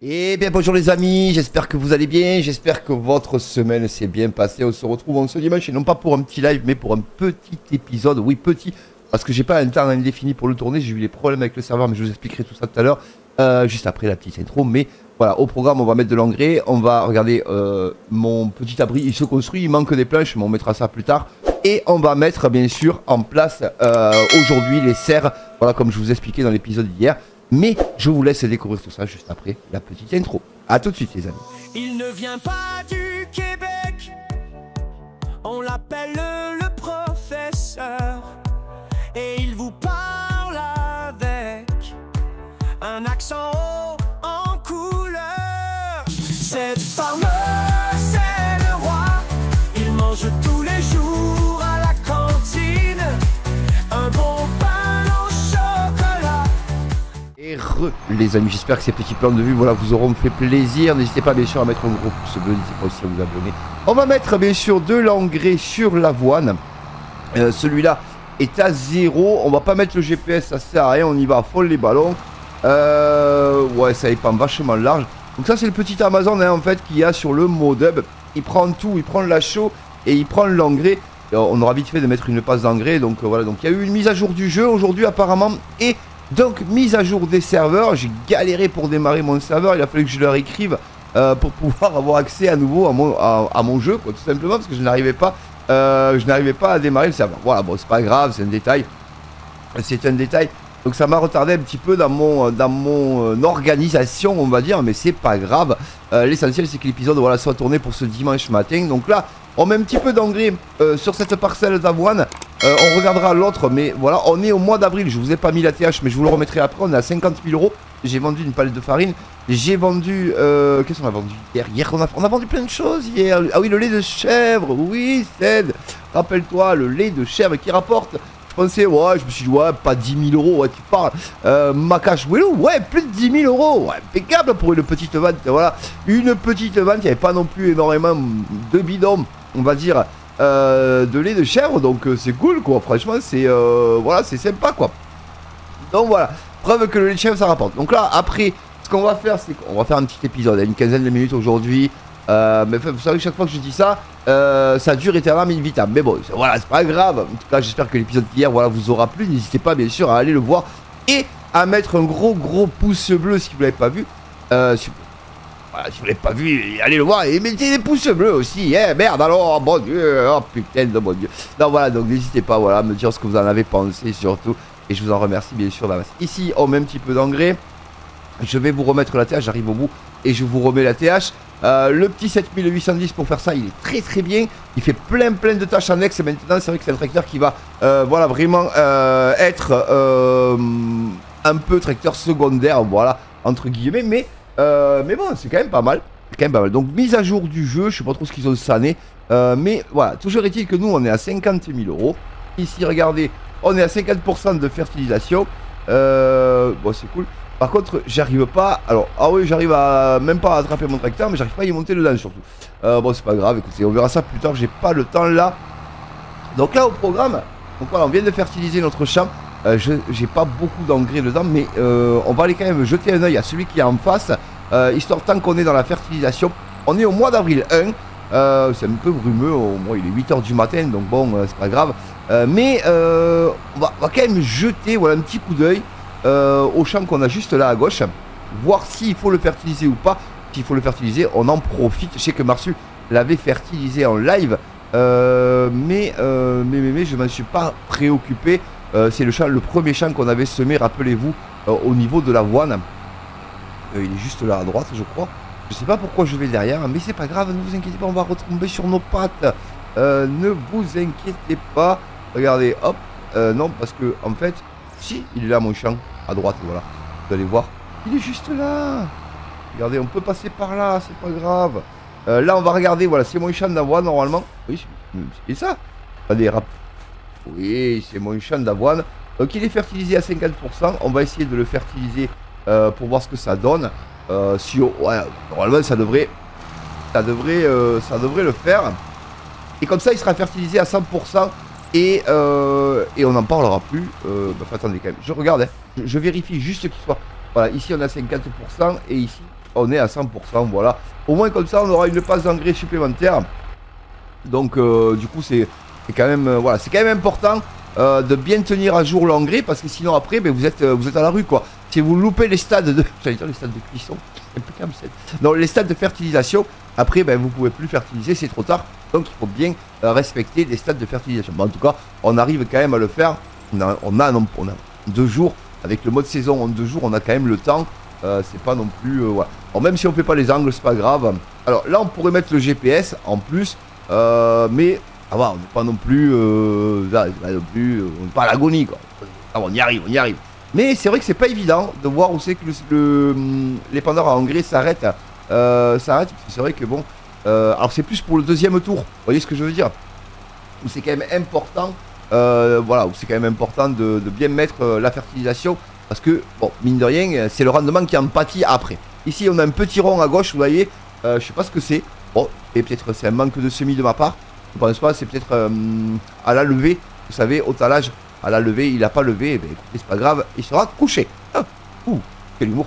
Eh bien bonjour les amis, j'espère que vous allez bien, j'espère que votre semaine s'est bien passée. On se retrouve en ce dimanche et non pas pour un petit live mais pour un petit épisode, oui petit, parce que j'ai pas un temps indéfini pour le tourner, j'ai eu les problèmes avec le serveur mais je vous expliquerai tout ça tout à l'heure, juste après la petite intro. Mais voilà, au programme on va mettre de l'engrais, on va regarder mon petit abri, il se construit, il manque des planches mais on mettra ça plus tard. Et on va mettre bien sûr en place aujourd'hui les serres, voilà comme je vous expliquais dans l'épisode d'hier. Mais je vous laisse découvrir tout ça juste après la petite intro. A tout de suite les amis. Il ne vient pas du Québec, on l'appelle le professeur, et il vous parle avec un accent haut en couleur. Cette farmer, c'est le roi, il mange tous les jours à la cantine, un bon pain au chocolat. Et les amis, j'espère que ces petits plans de vue voilà, vous auront fait plaisir. N'hésitez pas bien sûr à mettre un gros pouce bleu, n'hésitez pas aussi à vous abonner. On va mettre bien sûr de l'engrais sur l'avoine. Celui-là est à 0. On va pas mettre le GPS, ça sert à rien. On y va à fond les ballons. Ouais, ça dépend vachement large. Donc ça c'est le petit Amazon hein, en fait qu'il y a sur le Modub. Il prend tout, il prend la chaux et il prend l'engrais. On aura vite fait de mettre une passe d'engrais. Donc voilà, donc il y a eu une mise à jour du jeu aujourd'hui apparemment. Et donc mise à jour des serveurs, j'ai galéré pour démarrer mon serveur, il a fallu que je leur écrive pour pouvoir avoir accès à nouveau à mon jeu, quoi, tout simplement parce que je n'arrivais pas à démarrer le serveur. Voilà, bon c'est pas grave, c'est un détail, donc ça m'a retardé un petit peu dans mon organisation on va dire, mais c'est pas grave. L'essentiel c'est que l'épisode voilà, soit tourné pour ce dimanche matin, donc là on met un petit peu d'engrais sur cette parcelle d'avoine. On regardera l'autre, mais voilà, on est au mois d'avril. Je vous ai pas mis la TH, mais je vous le remettrai après. On est à 50 000 euros. J'ai vendu une palette de farine. J'ai vendu. Qu'est-ce qu'on a vendu hier? Hier, on a vendu plein de choses hier. Ah oui, le lait de chèvre. Oui, Ced. Rappelle-toi, le lait de chèvre qui rapporte. Je pensais, ouais, je me suis dit, ouais, pas 10 000 euros. Ouais, tu parles. Macache Wellou, ouais, plus de 10 000 euros. Ouais, impeccable pour une petite vente. Voilà, une petite vente. Il n'y avait pas non plus énormément de bidons, on va dire. De lait de chèvre, donc c'est cool quoi, franchement c'est voilà, c'est sympa quoi. Donc voilà, preuve que le lait de chèvre ça rapporte. Donc là après ce qu'on va faire c'est qu'on va faire un petit épisode, une quinzaine de minutes aujourd'hui, mais vous savez que chaque fois que je dis ça, ça dure éternellement in vitam, mais bon voilà, c'est pas grave. En tout cas j'espère que l'épisode d'hier voilà vous aura plu. N'hésitez pas bien sûr à aller le voir et à mettre un gros pouce bleu si vous l'avez pas vu. Voilà, si vous l'avez pas vu, allez le voir et mettez des pouces bleus aussi. Eh merde alors, bon Dieu, oh putain de bon Dieu. Donc voilà, donc n'hésitez pas voilà, à me dire ce que vous en avez pensé surtout. Et je vous en remercie bien sûr d'avance. Ici, on met un petit peu d'engrais. Je vais vous remettre la TH, j'arrive au bout et je vous remets la TH. Le petit 7810 pour faire ça, il est très bien. Il fait plein de tâches annexes. Et maintenant, c'est vrai que c'est un tracteur qui va voilà, vraiment être un peu tracteur secondaire, voilà, entre guillemets, mais bon, c'est quand même pas mal. Donc, mise à jour du jeu, je sais pas trop ce qu'ils ont sané. Mais voilà, toujours est-il que nous, on est à 50 000 euros. Ici, regardez, on est à 50% de fertilisation. Bon, c'est cool. Par contre, j'arrive pas. Alors, ah oui, j'arrive à même pas à attraper mon tracteur, mais j'arrive pas à y monter dedans surtout. Bon, c'est pas grave, écoutez, on verra ça plus tard. J'ai pas le temps là. Donc, là, au programme, donc voilà, on vient de fertiliser notre champ. J'ai pas beaucoup d'engrais dedans, mais on va aller quand même jeter un oeil à celui qui est en face, histoire tant qu'on est dans la fertilisation. On est au mois d'avril 1, c'est un peu brumeux, il est 8 h du matin, donc bon, c'est pas grave. Mais on va quand même jeter voilà, un petit coup d'œil au champ qu'on a juste là à gauche, voir s'il faut le fertiliser ou pas. S'il faut le fertiliser, on en profite. Je sais que Marsu l'avait fertilisé en live, mais je m'en suis pas préoccupé. C'est le premier champ qu'on avait semé, rappelez-vous, au niveau de l'avoine. Il est juste là à droite, je crois. Je sais pas pourquoi je vais derrière, mais c'est pas grave, ne vous inquiétez pas, on va retomber sur nos pattes. Ne vous inquiétez pas. Regardez, hop. Non, parce que, en fait, si, il est là, mon champ, à droite, voilà. Vous allez voir, il est juste là. Regardez, on peut passer par là, c'est pas grave. Là, on va regarder, voilà, c'est mon champ d'avoine, normalement. Oui, c'est ça. Regardez, oui, c'est mon champ d'avoine. Donc il est fertilisé à 50%. On va essayer de le fertiliser pour voir ce que ça donne. Ouais, normalement ça devrait le faire. Et comme ça il sera fertilisé à 100%. Et on n'en parlera plus. Attendez quand même. Je regarde, hein. Je vérifie juste qu'il soit. Voilà, ici on a 50%. Et ici, on est à 100%, voilà. Au moins comme ça, on aura une passe d'engrais supplémentaire. Donc du coup, c'est quand même, voilà, c'est quand même important de bien tenir à jour l'engrais parce que sinon après, ben, vous êtes à la rue, quoi. Si vous loupez les stades de, j'allais dire les stades de cuisson, impeccable, non, les stades de fertilisation, après, ben, vous pouvez plus fertiliser, c'est trop tard. Donc il faut bien respecter les stades de fertilisation. Bon, en tout cas, on arrive quand même à le faire. On a 2 jours. Avec le mode saison en 2 jours, on a quand même le temps. C'est pas non plus... voilà. Alors, même si on fait pas les angles, c'est pas grave. Alors là, on pourrait mettre le GPS en plus. Mais ah, voilà, on n'est pas non plus... on n'est pas à l'agonie, quoi. Ah, on y arrive, on y arrive. Mais c'est vrai que c'est pas évident de voir où c'est que l'épandeur à engrais s'arrête. C'est vrai que bon... alors c'est plus pour le deuxième tour. Vous voyez ce que je veux dire? Où c'est quand même important... voilà, où c'est quand même important de bien mettre la fertilisation parce que, bon, mine de rien, c'est le rendement qui en pâtit après. Ici, on a un petit rond à gauche, vous voyez, je sais pas ce que c'est. Bon, et peut-être c'est un manque de semis de ma part. Je pense pas, c'est peut-être à la levée. Vous savez, au talage, à la levée, il a pas levé. Eh bien, écoutez, c'est pas grave, il sera couché. Ah, ouh, quel humour.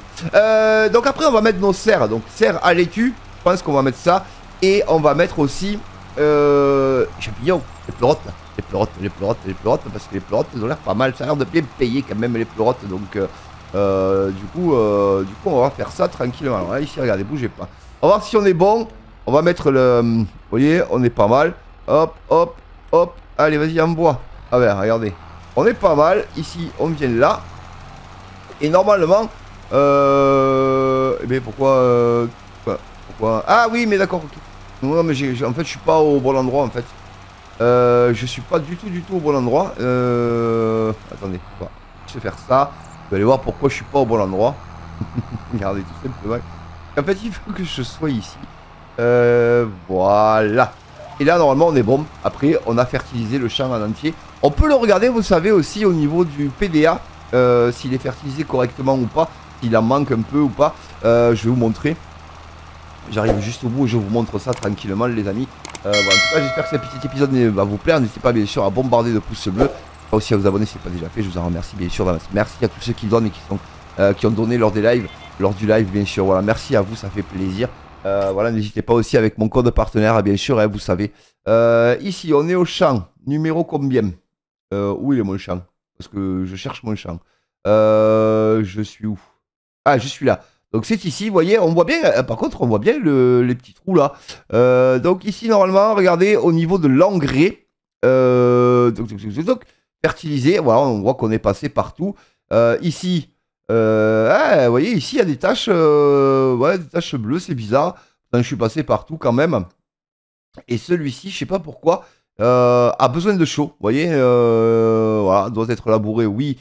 Donc après, on va mettre nos serres. Donc, serres à laitue, je pense qu'on va mettre ça. Et on va mettre aussi champignons, les pleurotes là. Les pleurotes, parce que les pleurotes, elles ont l'air pas mal. Ça a l'air de bien payer quand même les pleurotes. Donc, du coup, on va faire ça tranquillement. Alors là, ici, regardez, bougez pas. On va voir si on est bon. On va mettre le... Vous voyez, on est pas mal. Hop, hop, hop. Allez, vas-y, envoie. Ah ben, regardez. On est pas mal. Ici, on vient là. Et normalement... Eh bien, pourquoi... Ah oui, mais d'accord, ok. Non, mais en fait, je suis pas au bon endroit, en fait. Je suis pas du tout au bon endroit. Attendez, je vais faire ça. Vous allez voir pourquoi je suis pas au bon endroit. Regardez tout simplement. En fait, il faut que je sois ici. Voilà. Et là, normalement, on est bon. Après, on a fertilisé le champ en entier. On peut le regarder, vous savez, aussi au niveau du PDA. S'il est fertilisé correctement ou pas. S'il en manque un peu ou pas. Je vais vous montrer. J'arrive juste au bout et je vous montre ça tranquillement, les amis. Voilà, en tout cas, j'espère que ce petit épisode va vous plaire. N'hésitez pas, bien sûr, à bombarder de pouces bleus. Aussi à vous abonner si ce n'est pas déjà fait. Je vous en remercie, bien sûr. Merci à tous ceux qui donnent et qui ont donné lors des lives. Lors du live, bien sûr. Voilà, merci à vous, ça fait plaisir. Voilà, n'hésitez pas aussi avec mon code partenaire, bien sûr, hein, vous savez. Ici, on est au champ. Numéro combien? Où il est mon champ? Parce que je cherche mon champ. Je suis où? Ah, je suis là. Donc c'est ici, vous voyez, on voit bien, par contre on voit bien les petits trous là. Donc ici normalement, regardez, au niveau de l'engrais, fertilisé, voilà, on voit qu'on est passé partout. Ici, vous voyez, ici il y a des taches, ouais, des taches bleues, c'est bizarre. Donc, je suis passé partout quand même. Et celui-ci, je sais pas pourquoi, a besoin de chaud, vous voyez, voilà, doit être labouré, oui.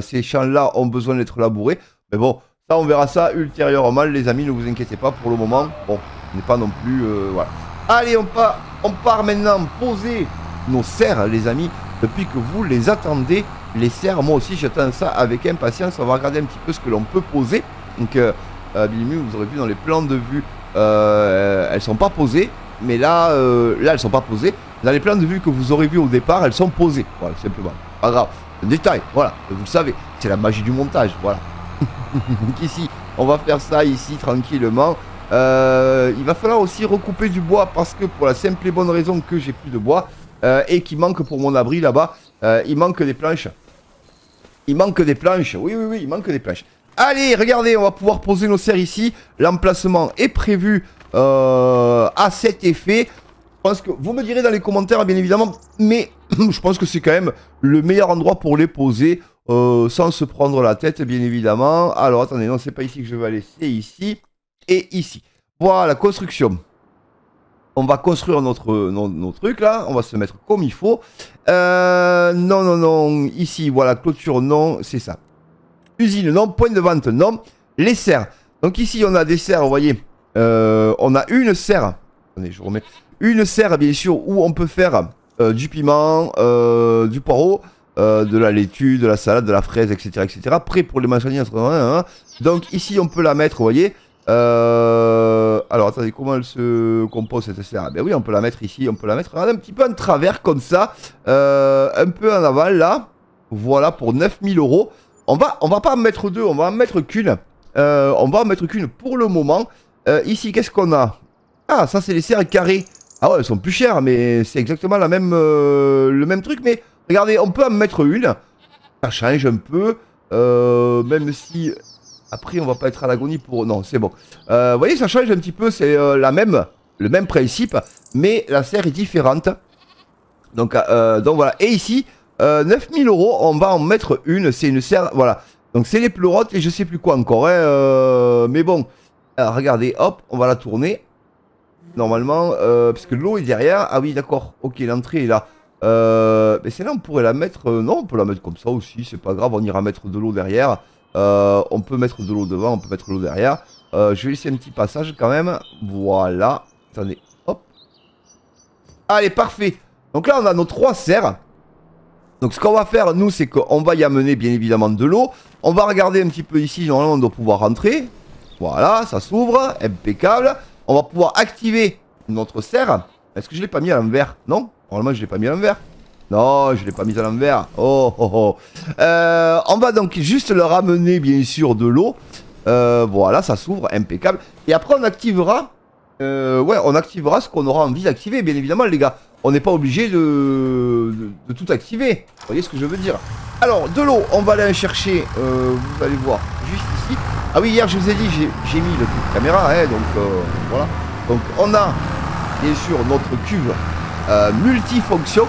Ces champs-là ont besoin d'être labourés, mais bon... Ça, on verra ça ultérieurement, les amis, ne vous inquiétez pas pour le moment. Bon, on n'est pas non plus... voilà. Allez, on part maintenant poser nos serres, les amis. Depuis que vous les attendez, les serres, moi aussi, j'attends ça avec impatience. On va regarder un petit peu ce que l'on peut poser. Donc, Billy, vous aurez vu dans les plans de vue, elles sont pas posées. Mais là, elles sont pas posées. Dans les plans de vue que vous aurez vu au départ, elles sont posées. Voilà, simplement. Pas grave. Un détail, voilà. Vous le savez, c'est la magie du montage, voilà. Donc ici, on va faire ça ici tranquillement. Il va falloir aussi recouper du bois parce que pour la simple et bonne raison que j'ai plus de bois et qu'il manque pour mon abri là-bas, il manque des planches. Il manque des planches, oui, il manque des planches. Allez, regardez, on va pouvoir poser nos serres ici. L'emplacement est prévu à cet effet. Je pense que vous me direz dans les commentaires, bien évidemment, mais je pense que c'est quand même le meilleur endroit pour les poser. Sans se prendre la tête, bien évidemment. Alors, attendez, non, c'est pas ici que je vais aller, c'est ici et ici. Voilà, construction. On va construire nos trucs, là. On va se mettre comme il faut. Non. Ici, voilà, clôture, non, c'est ça. Usine, non. Point de vente, non. Les serres. Donc ici, on a des serres, vous voyez. On a une serre. Attendez, je remets. Une serre, bien sûr, où on peut faire du piment, du poireau. De la laitue, de la salade, de la fraise, etc. Prêt pour les manchaniers. Donc ici on peut la mettre, vous voyez. Alors attendez, comment elle se compose cette serre? Ben oui, on peut la mettre ici, on peut la mettre regardez, un petit peu en travers comme ça. Un peu en aval là. Voilà pour 9000 €. On va pas en mettre deux, on va en mettre qu'une. On va en mettre qu'une pour le moment. Ici, qu'est-ce qu'on a? Ah, ça, c'est les serres carrées. Ah ouais, elles sont plus chères, mais c'est exactement la même, le même truc. Mais regardez, on peut en mettre une. Ça change un peu. Même si... Après, on va pas être à l'agonie pour... Non, c'est bon. Vous voyez, ça change un petit peu. C'est le même principe. Mais la serre est différente. Donc voilà. Et ici, 9000 €, on va en mettre une. C'est une serre... Voilà. Donc c'est les pleurotes et je sais plus quoi encore. Hein, mais bon. Alors, regardez, hop, on va la tourner. Normalement, parce que l'eau est derrière. Ah oui, d'accord. Ok, l'entrée est là. Mais celle-là, on pourrait la mettre... non, on peut la mettre comme ça aussi. C'est pas grave, on ira mettre de l'eau derrière. On peut mettre de l'eau devant, on peut mettre de l'eau derrière. Je vais laisser un petit passage quand même. Voilà. Attendez, hop. Allez, parfait. Donc là, on a nos 3 serres. Donc ce qu'on va faire, nous, c'est qu'on va y amener bien évidemment de l'eau. On va regarder un petit peu ici. Normalement, on doit pouvoir rentrer. Voilà, ça s'ouvre. Impeccable. On va pouvoir activer notre serre. Est-ce que je l'ai pas mis à l'envers? Non, normalement, je l'ai pas mis à l'envers. Non, je l'ai pas mis à l'envers. Oh, oh, oh. On va donc juste leur amener, bien sûr, de l'eau. Voilà, ça s'ouvre, impeccable. Et après, on activera... ouais, on activera ce qu'on aura envie d'activer, bien évidemment, les gars. On n'est pas obligé de tout activer. Vous voyez ce que je veux dire? Alors, de l'eau, on va aller en chercher, vous allez voir, juste ici. Ah oui, hier, je vous ai dit, j'ai mis le coup de caméra, hein, donc voilà. Donc, on a, bien sûr, notre cuve multifonction,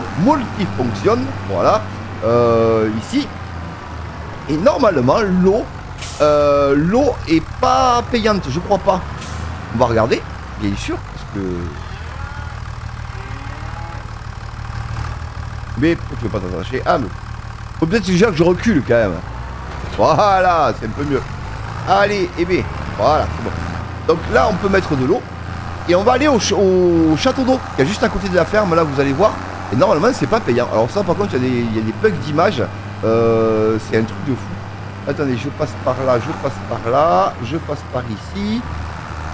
voilà, ici. Et normalement, l'eau est pas payante, je crois pas. On va regarder, bien sûr, parce que... Mais pourquoi tu veux pas t'attacher? Ah, mais... faut peut-être déjà que je recule quand même. Voilà, c'est un peu mieux. Allez, eh bien, voilà, c'est bon. Donc là, on peut mettre de l'eau. Et on va aller au château d'eau, qui est juste à côté de la ferme, là, vous allez voir. Et normalement, c'est pas payant. Alors ça, par contre, il y a des bugs d'image. C'est un truc de fou. Attendez, je passe par là, je passe par là, je passe par ici.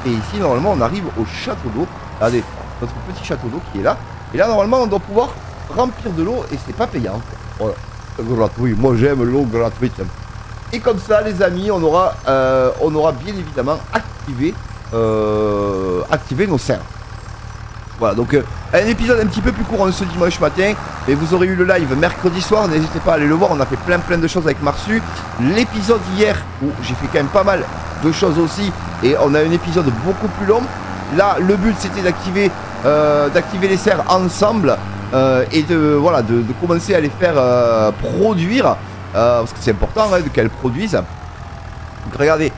Et ici, normalement, on arrive au château d'eau. Regardez, notre petit château d'eau qui est là. Et là, normalement, on doit pouvoir remplir de l'eau et c'est pas payant. Voilà. Gratuit. Moi, j'aime l'eau gratuite. Et comme ça, les amis, on aura bien évidemment activé nos serres. Voilà, donc un épisode un petit peu plus court ce dimanche matin. Et vous aurez eu le live mercredi soir. N'hésitez pas à aller le voir. On a fait plein de choses avec Marsu. L'épisode hier, où j'ai fait quand même pas mal de choses aussi. Et on a un épisode beaucoup plus long. Là, le but, c'était d'activer les serres ensemble. Et de commencer à les faire produire. Parce que c'est important hein, qu'elles produisent. Donc regardez.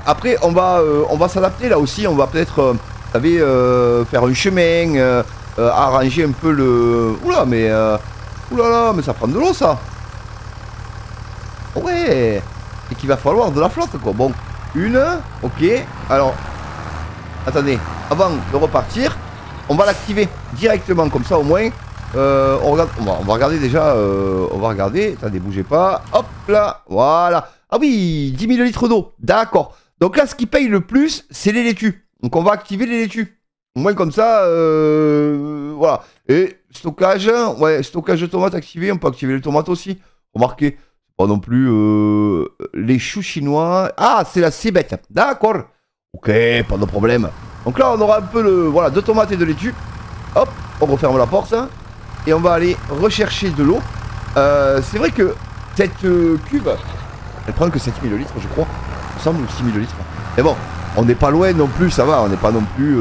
Après, on va s'adapter là aussi. On va peut-être... vous savez, faire un chemin, arranger un peu le... Oula, mais... oulala, mais ça prend de l'eau, ça. Ouais. Et qu'il va falloir de la flotte, quoi. Bon, une, ok. Alors, attendez, avant de repartir, on va l'activer directement, comme ça, au moins. On va regarder déjà, on va regarder. Attendez, bougez pas. Hop là, voilà. Ah oui, 10 000 litres d'eau. D'accord. Donc là, ce qui paye le plus, c'est les laitues. Donc on va activer les laitues. Au moins comme ça, voilà. Et stockage, ouais, stockage de tomates activé. On peut activer les tomates aussi. Remarquez, pas non plus les choux chinois. Ah, c'est la cébette. D'accord. Ok, pas de problème. Donc là, on aura un peu voilà, de tomates et de laitue. Hop, on referme la porte. Et on va aller rechercher de l'eau. C'est vrai que cette cuve, elle prend que 7000 litres, je crois. Il me semble, 6000 litres. Mais bon, on n'est pas loin non plus, ça va. On n'est pas non plus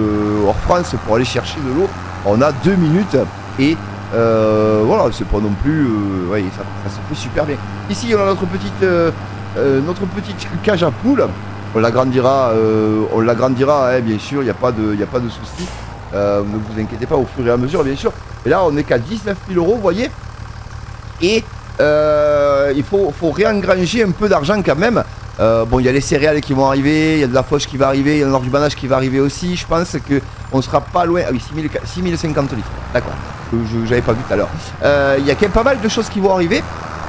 hors France pour aller chercher de l'eau. On a 2 minutes et voilà, c'est pas non plus... ouais, ça se fait super bien. Ici, on a notre petite cage à poules. On l'agrandira, hein, bien sûr, il n'y a pas de souci. Ne vous inquiétez pas, au fur et à mesure, bien sûr. Et là, on est qu'à 19 000 €, vous voyez. Et il faut réengranger un peu d'argent quand même. Bon, il y a les céréales qui vont arriver, il y a de la fauche qui va arriver, il y a l'enrubannage qui va arriver aussi. Je pense qu'on sera pas loin. Ah oui, 6050 litres. D'accord. J'avais pas vu tout à l'heure. Il y a quand même pas mal de choses qui vont arriver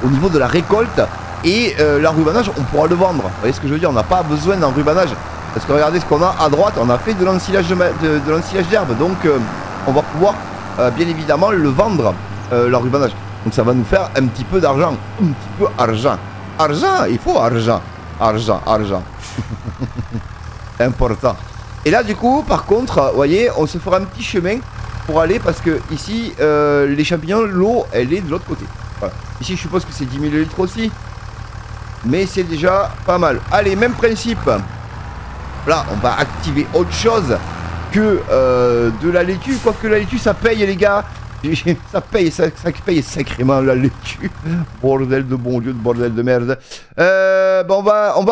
au niveau de la récolte. Et l'enrubannage, on pourra le vendre. Vous voyez ce que je veux dire? On n'a pas besoin d'enrubannage. Parce que regardez ce qu'on a à droite. On a fait de l'ensilage d'herbe. Donc, on va pouvoir bien évidemment le vendre, l'enrubannage. Donc, ça va nous faire un petit peu d'argent. Un petit peu argent. Argent, il faut argent. Argent. Important. Et là du coup par contre, vous voyez, on se fera un petit chemin pour aller parce que ici les champignons, l'eau elle est de l'autre côté. Voilà. Ici je suppose que c'est 10 000 litres aussi. Mais c'est déjà pas mal. Allez, même principe. Là on va activer autre chose que de la laitue. Quoique la laitue ça paye les gars. Ça paye sacrément la laitue. Bordel de bon Dieu, de bordel de merde. Bon, on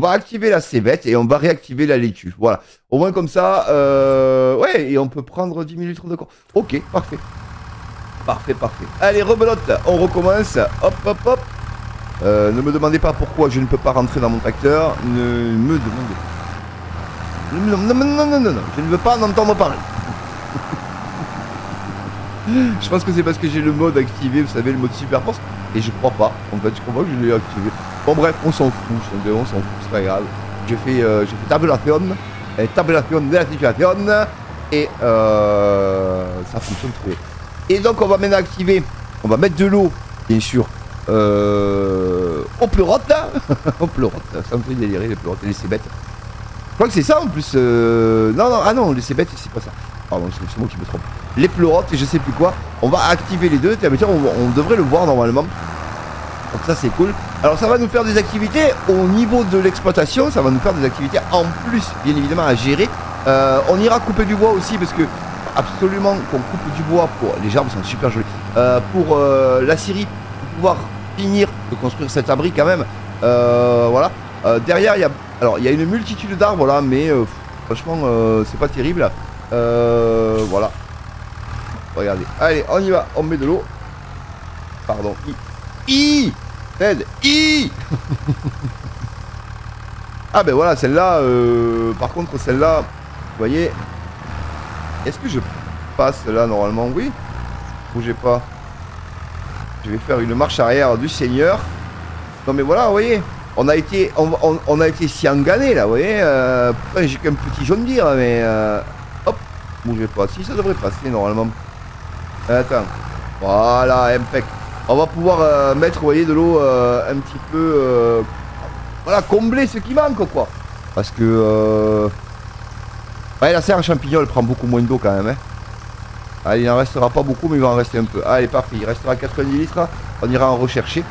va activer la cévette et on va réactiver la laitue. Voilà. Au moins comme ça. Ouais, et on peut prendre 10 000 litres de corps. Ok, parfait. Parfait. Allez, rebelote, on recommence. Hop, hop, hop. Ne me demandez pas pourquoi je ne peux pas rentrer dans mon tracteur. Ne me demandez pas. Non, je ne veux pas en entendre parler. Je pense que c'est parce que j'ai le mode activé, vous savez, le mode super force. Et je crois pas, en fait, je crois pas que je l'ai activé. Bon bref, on s'en fout, c'est pas grave. J'ai fait tabulation de la situation. Et ça fonctionne très bien. Et donc on va maintenant activer, on va mettre de l'eau, bien sûr, au pleurote là. Au pleurote, ça me fait délirer les pleurotes et les cébettes. Je crois que c'est ça en plus. Non, les cébettes, c'est pas ça. Pardon, c'est moi qui me trompe. Les pleurotes et je sais plus quoi. On va activer les deux. On devrait le voir normalement. Donc ça c'est cool. Alors ça va nous faire des activités au niveau de l'exploitation. Ça va nous faire des activités en plus, bien évidemment, à gérer. On ira couper du bois aussi parce que absolument qu'on coupe du bois pour... Les arbres sont super jolis. Pour la scierie, pour pouvoir finir de construire cet abri quand même. Voilà. Derrière, il y a une multitude d'arbres là, mais franchement, c'est pas terrible. Voilà. Regardez. Allez, on y va. On met de l'eau. Pardon. Ted. Ah ben voilà, celle-là. Par contre, celle-là, vous voyez. Est-ce que je passe là normalement? Oui. Bougez pas. Je vais faire une marche arrière du Seigneur. Non mais voilà, vous voyez. On a été si engané là, vous voyez. J'ai qu'un petit jaune dire, mais hop. Bougez pas. Si ça devrait passer normalement. Attends. Voilà, impec. On va pouvoir mettre, vous voyez, de l'eau un petit peu. Voilà, combler ce qui manque quoi. Parce que ouais, la serre à champignons elle prend beaucoup moins d'eau quand même. Hein. Allez, il n'en restera pas beaucoup, mais il va en rester un peu. Allez, parfait. Il restera 90 litres. On ira en rechercher.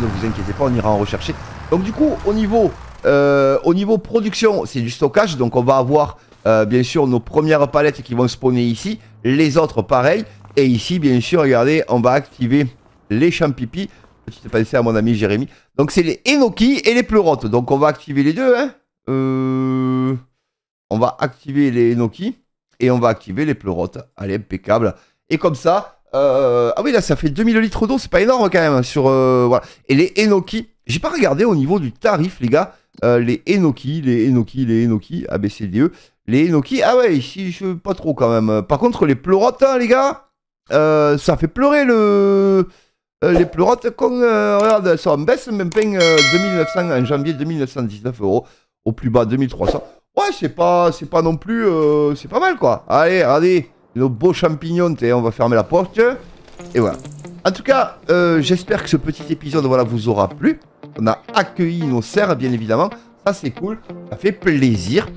Ne vous inquiétez pas, on ira en rechercher. Donc du coup, au niveau production, c'est du stockage. Donc on va avoir bien sûr nos premières palettes qui vont spawner ici. Les autres pareil. Et ici, bien sûr, regardez, on va activer les champipis. Petite pensée à mon ami Jérémy. Donc c'est les enoki et les pleurotes. Donc on va activer les deux. Hein. On va activer les enoki et on va activer les pleurotes. Allez, impeccable. Et comme ça... ah oui, là, ça fait 2000 litres d'eau. C'est pas énorme quand même. Sur, voilà. Et les enoki, j'ai pas regardé au niveau du tarif, les gars. Les enoki, ABCDE. Les enoki, ah ouais, ici, je pas trop quand même. Par contre, les pleurotes, hein, les gars, ça fait pleurer les pleurotes. Regarde, elles sont en baisse, même pas 2900 en janvier, 2919 €. Au plus bas, 2300. Ouais, c'est pas non plus, c'est pas mal quoi. Allez, regardez, nos beaux champignons, on va fermer la porte. Et voilà. En tout cas, j'espère que ce petit épisode voilà, vous aura plu. On a accueilli nos serres, bien évidemment. Ça, c'est cool. Ça fait plaisir.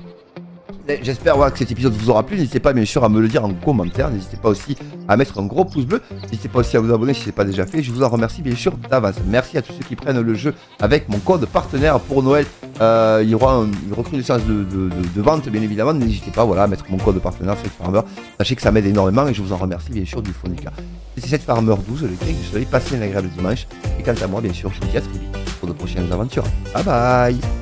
J'espère voilà, que cet épisode vous aura plu. N'hésitez pas bien sûr à me le dire en commentaire. N'hésitez pas aussi à mettre un gros pouce bleu. N'hésitez pas aussi à vous abonner si ce n'est pas déjà fait. Je vous en remercie bien sûr d'avance. Merci à tous ceux qui prennent le jeu avec mon code partenaire pour Noël. Il y aura une recrudescence de vente bien évidemment. N'hésitez pas voilà, à mettre mon code partenaire SetFarmer. Sachez que ça m'aide énormément et je vous en remercie bien sûr du fond du cœur. C'est SetFarmer 12, le cake. Je vous souhaite passer un agréable dimanche. Et quant à moi bien sûr, je vous dis à très vite pour de prochaines aventures. Bye bye.